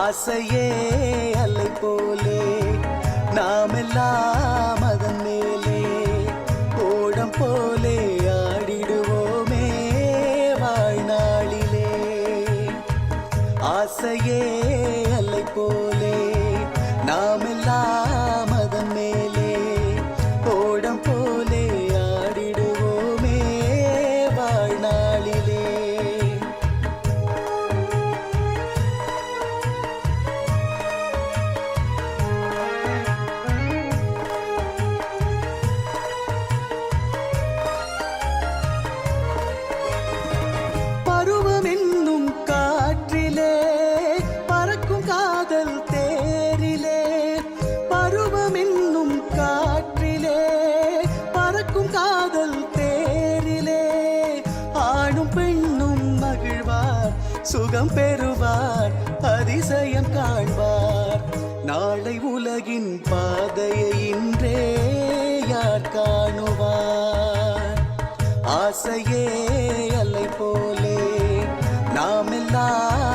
ஆசையே அலை போலே நாமெல்லாம் அதன் மேலே ஓடம் போலே ஆடிடுவோமே வாழ்நாளிலே. ஆசையே அலை போலே நாமெல்லாம் அதன் மேலே ஓடம் போலே ஆடிடுவோமே வாழ்நாளிலே. பருவம் என்னும் காற்றிலே பறக்கும் காதல் தேரிலே, பருவம் என்னும் காற்றிலே பறக்கும் காதல் தேரிலே, ஆணும் பெண்ணும் மகிழ்வார் சுகம் பெறுவார் அதிசயம் காண்பார். நாளை உலகின் பாதையை இன்றே யார் காணுவார். ஆசையே அலை போலே நாமெல்லாம்